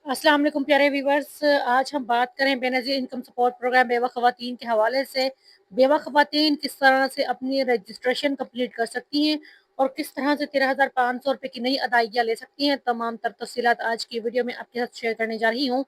अस्सलाम वालेकुम प्यारे व्यूवर्स। आज हम बात करें बेनज़ीर इनकम सपोर्ट प्रोग्राम बेवा ख़वातीन के हवाले से। बेवा ख़वातीन किस तरह से अपनी रजिस्ट्रेशन कंप्लीट कर सकती हैं और किस तरह से 13,500 रुपये की नई अदायगियाँ ले सकती हैं, तमाम तर तफ़सीलात आज की वीडियो में आपके साथ शेयर करने जा रही हूँ।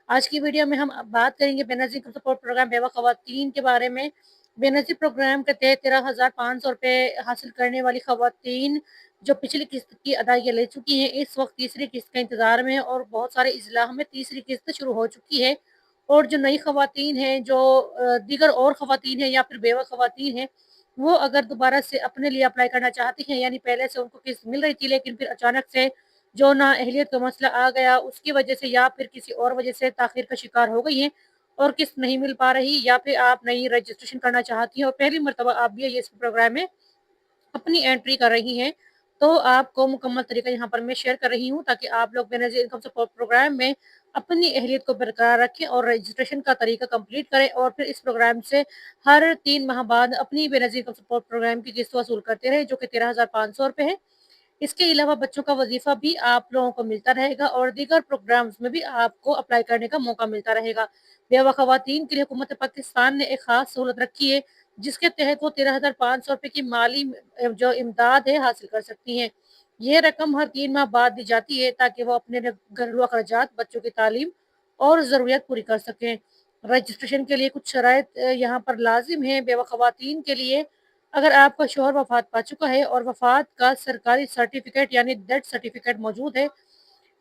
आज की वीडियो में हम बात करेंगे बेनज़ीर इनकम सपोर्ट प्रोग्राम बेवा ख़वातीन के बारे में। बेनज़ीर प्रोग्राम के तहत 13,500 रुपये हासिल करने वाली ख़वातीन जो पिछली किस्त की अदायगियाँ ले चुकी हैं, इस वक्त तीसरी किस्त का इंतज़ार में है और बहुत सारे अज़ला में तीसरी किस्त शुरू हो चुकी है। और जो नई ख़वातीन हैं, जो दीगर और ख़वातीन हैं या फिर बेवा ख़वातीन हैं, वो अगर दोबारा से अपने लिए अप्लाई करना चाहती हैं, यानी पहले से उनको किस्त मिल रही थी लेकिन फिर अचानक से जो नाअहलियत का मसला आ गया, उसकी वजह से या फिर किसी और वजह से ताख़ीर का शिकार हो गई हैं और किस्त नहीं मिल पा रही, या फिर आप नई रजिस्ट्रेशन करना चाहती हैं और पहली मर्तबा आप भी ये इस प्रोग्राम में अपनी एंट्री कर रही हैं, तो आपको मुकम्मल तरीका यहाँ पर मैं शेयर कर रही हूँ ताकि आप लोग बेनज़ीर इनकम सपोर्ट प्रोग्राम में अपनी अहलियत को बरकरार रखें और रजिस्ट्रेशन का तरीका कंप्लीट करें और फिर इस प्रोग्राम से हर 3 माह बाद अपनी बेनज़ीर इनकम सपोर्ट प्रोग्राम की किस्त वसूल करते रहें, जो कि 13,500 रुपये है। इसके अलावा बच्चों का वजीफा भी आप लोगों को मिलता रहेगा और दीगर प्रोग्राम्स में भी आपको अप्लाई करने का मौका मिलता रहेगा। बेवा खवातीन के लिए हुकूमत पाकिस्तान ने एक खास सहूलत रखी है, जिसके तहत वो 13,500 रुपये की माली जो इमदाद है हासिल कर सकती हैं। ये रकम हर 3 माह बाद दी जाती है ताकि वो अपने घरेलू अखराजात, बच्चों की तालीम और ज़रूरियात पूरी कर सकें। रजिस्ट्रेशन के लिए कुछ शराइत यहाँ पर लाजिम है बेवा खवातीन के लिए। अगर आपका शौहर वफ़ात पा चुका है और वफ़ात का सरकारी सर्टिफ़िकेट यानी डेथ सर्टिफ़िकेट मौजूद है,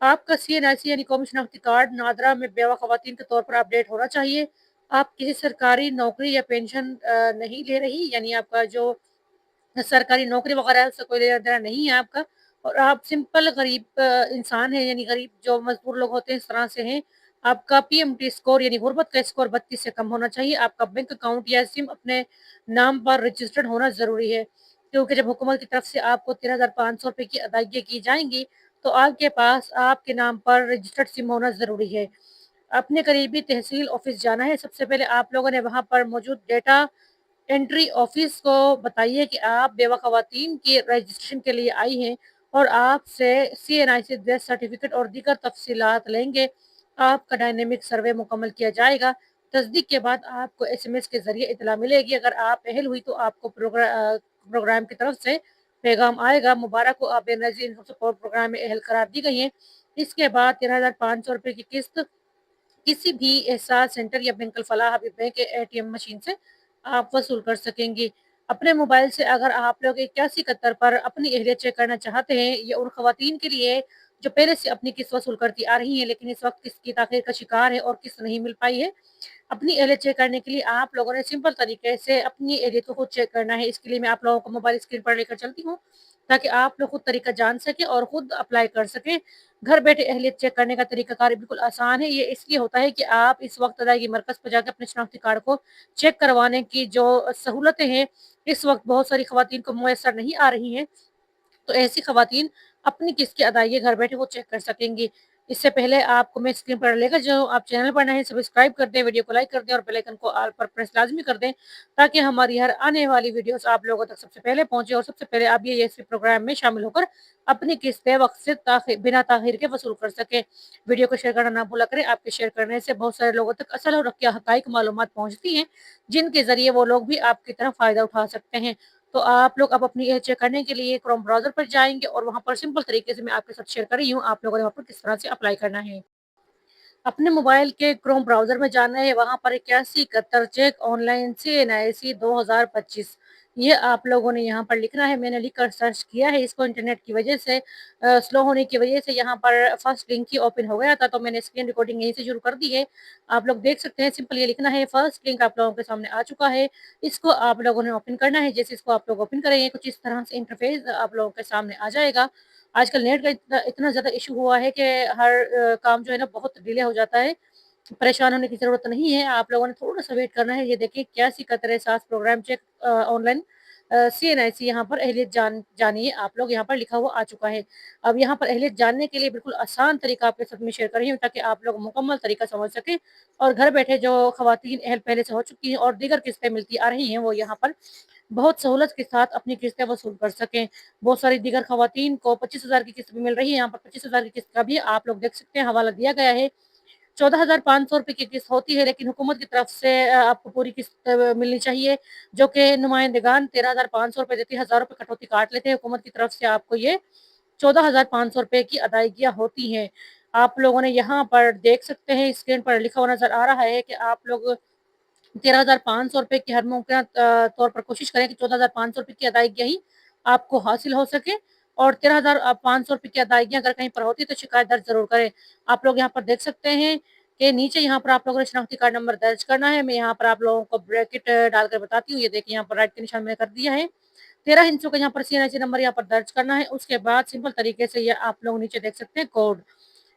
आपका सीएनआईसी यानी कौमी शनाख्ती कार्ड नादरा में बेवा ख़वातीन के तौर पर अपडेट होना चाहिए। आप किसी सरकारी नौकरी या पेंशन नहीं ले रही, यानी आपका जो सरकारी नौकरी वगैरह से कोई लेना-देना नहीं है आपका, और आप सिंपल गरीब इंसान हैं, यानी गरीब जो मज़दूर लोग होते हैं इस तरह से हैं। आपका पीएमटी स्कोर यानी गुर्बत का स्कोर 32 से कम होना चाहिए। आपका बैंक अकाउंट या सिम अपने नाम पर रजिस्टर्ड होना ज़रूरी है, क्योंकि जब हुकूमत की तरफ से आपको 13,500 रुपये की अदायगी की जाएँगी, तो आपके पास आपके नाम पर रजिस्टर्ड सिम होना ज़रूरी है। अपने करीबी तहसील ऑफ़िस जाना है। सबसे पहले आप लोगों ने वहाँ पर मौजूद डेटा एंट्री ऑफिस को बताइए कि आप बेवा खवातीन की रजिस्ट्रेशन के लिए आई हैं और आपसे सीएनआईसी डेथ सर्टिफिकेट और दीगर तफसीलात लेंगे। आपका डायनेमिक सर्वे मुकम्मल किया जाएगा। तस्दीक के बाद आपको एसएमएस के ज़रिए इतला मिलेगी। अगर आप अहल हुई तो आपको प्रोग्राम की तरफ से पैगाम आएगा, मुबारक हो, आप बेनज़ीर इनकम सपोर्ट प्रोग्राम में अहल करार दी गई हैं। इसके बाद 13,500 रुपये की किस्त किसी भी एहसास सेंटर या बैंक फलाह बैंक के एटीएम मशीन से आप वसूल कर सकेंगी। अपने मोबाइल से अगर आप लोग 8171 पर अपनी अहलियत चेक करना चाहते हैं, ये उन खवातीन के लिए जो पहले से अपनी किस्त वसूल करती आ रही हैं लेकिन इस वक्त किस्त की ताख़ीर का शिकार है और किस्त नहीं मिल पाई है। अपनी एहलियत चेक करने के लिए आप लोगों ने सिंपल तरीके से अपनी एहलियत को खुद चेक करना है। इसके लिए मैं आप लोगों को मोबाइल स्क्रीन पर लेकर चलती हूँ ताकि आप लोग खुद तरीका जान सकें और खुद अप्लाई कर सकें। घर बैठे अहलियत चेक करने का तरीकाकार बिल्कुल आसान है। ये इसलिए होता है कि आप इस वक्त अदायगी मरकज़ पर जाकर अपने शनाख्ती कार्ड को चेक करवाने की जो सहूलतें हैं, इस वक्त बहुत सारी खवातीन को मुयस्सर नहीं आ रही हैं। तो ऐसी खवातीन अपनी किस्त की अदायगी घर बैठे वो चेक कर सकेंगी। इससे पहले आपको मैं स्क्रीन पर लेकर जाऊँ, आप चैनल पर नए हैं सब्सक्राइब कर दें, वीडियो को लाइक कर दें और बेल आइकन को ऑल पर प्रेस लाज़मी कर दें, ताकि हमारी हर आने वाली वीडियोज़ आप लोगों तक सबसे पहले पहुँचे और सबसे पहले आप ये इस प्रोग्राम में शामिल होकर अपनी किस्तें वक़्त से बिना ताख़ीर के वसूल कर सकें। वीडियो को शेयर करना ना भूला करें, आपके शेयर करने से बहुत सारे लोगों तक असल और हक़ाइक़ मालूमात पहुँचती हैं, जिनके ज़रिए वो लोग भी आपकी तरह फ़ायदा उठा सकते हैं। तो आप लोग अब अपनी चेक करने के लिए क्रोम ब्राउज़र पर जाएँगे और वहाँ पर सिंपल तरीके से मैं आपके साथ शेयर कर रही हूँ, आप लोगों ने वहाँ पर किस तरह से अप्लाई करना है। अपने मोबाइल के क्रोम ब्राउज़र में जाना है, वहाँ पर 8171 चेक ऑनलाइन सीएनआईसी 2025 ये आप लोगों ने यहाँ पर लिखना है। मैंने लिख कर सर्च किया है, इसको इंटरनेट की वजह से स्लो होने की वजह से यहाँ पर फर्स्ट लिंक ही ओपन हो गया था, तो मैंने स्क्रीन रिकॉर्डिंग यहीं से शुरू कर दी है। आप लोग देख सकते हैं, सिंपल ये लिखना है, फर्स्ट लिंक आप लोगों के सामने आ चुका है। इसको आप लोगों ने ओपन करना है। जैसे इसको आप लोग ओपन करेंगे, कुछ इस तरह से इंटरफेस आप लोगों के सामने आ जाएगा। आजकल नेट का इतना इतना ज़्यादा इश्यू हुआ है कि हर काम जो है ना बहुत डिले हो जाता है। परेशान होने की ज़रूरत नहीं है, आप लोगों ने थोड़ा-सा वेट करना है। ये देखिए 81 का तरह सास प्रोग्राम चेक ऑनलाइन सीएनआईसी यहाँ पर अहलियत जानिए आप लोग, यहाँ पर लिखा हुआ आ चुका है। अब यहाँ पर अहलियत जानने के लिए बिल्कुल आसान तरीका आपके साथ में शेयर कर रही हूँ ताकि आप लोग मुकम्मल तरीका समझ सकें और घर बैठे जो खवातीन अहल पहले से हो चुकी हैं और दीगर किस्तें मिलती आ रही हैं, वो यहाँ पर बहुत सहूलत के साथ अपनी किस्तें वसूल कर सकें। बहुत सारी दीगर खवातीन को 25,000 की किस्त भी मिल रही है, यहाँ पर 25,000 की किस्त का भी आप लोग देख सकते हैं, हवाला दिया गया है। 14,500 रुपए की किस्त होती है, लेकिन हुकूमत की तरफ से आपको पूरी किस्त मिलनी चाहिए, जो कि नुमाइंदगान 13,500 रुपए देती है, हज़ार रुपए कटौती काट लेते हैं। हुकूमत की तरफ से आपको ये 14,500 रुपए की अदायगियाँ होती हैं। आप लोगों ने यहाँ पर देख सकते हैं, स्क्रीन पर लिखा हुआ नज़र आ रहा है कि आप लोग 13,500 रुपए की हर मुमकिन तौर पर कोशिश करें कि 14,500 रुपए की अदायगी ही आपको हासिल हो सके, और 13,500 रुपए की अदायगी अगर कहीं पर होती है तो शिकायत दर्ज ज़रूर करें। आप लोग यहाँ पर देख सकते हैं कि नीचे यहाँ पर आप लोगों ने शनाख्ती कार्ड नंबर दर्ज करना है। मैं यहाँ पर आप लोगों को ब्रैकेट डालकर बताती हूँ। ये देखिए यहाँ पर राइट के निशान मैंने कर दिया है। 13 हिस्सों का यहाँ पर सीएनएसी नंबर यहाँ पर दर्ज करना है। उसके बाद सिंपल तरीके से ये आप लोग नीचे देख सकते हैं कोड।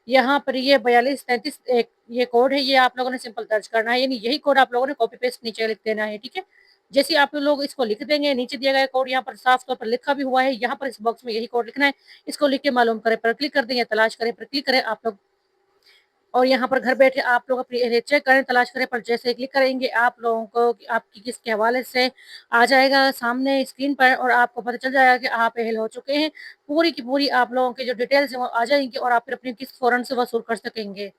यहाँ पर ये 4233 एक ये कोड है, ये आप लोगों ने सिंपल दर्ज करना है, यानी यही कोड आप लोगों ने कॉपी पेस्ट नीचे लिख देना है, ठीक है? जैसे ही आप लोग इसको लिख देंगे, नीचे दिया गया कोड यहाँ पर साफ तौर पर लिखा भी हुआ है, यहाँ पर इस बॉक्स में यही कोड लिखना है। इसको लिख के मालूम करें पर क्लिक कर दें या तलाश करें पर क्लिक करें आप लोग, और यहाँ पर घर बैठे आप लोग अपनी एरिया चेक करें, तलाश करें पर जैसे ही क्लिक करेंगे आप लोगों को आपकी किस्त के हवाले से आ जाएगा सामने स्क्रीन पर, और आपको पता चल जाएगा कि आप एहल हो चुके हैं। पूरी की पूरी आप लोगों की जो डिटेल्स हैं वो आ जाएँगी और आप फिर अपनी किस्त फ़ौरन से वसूल कर सकेंगे।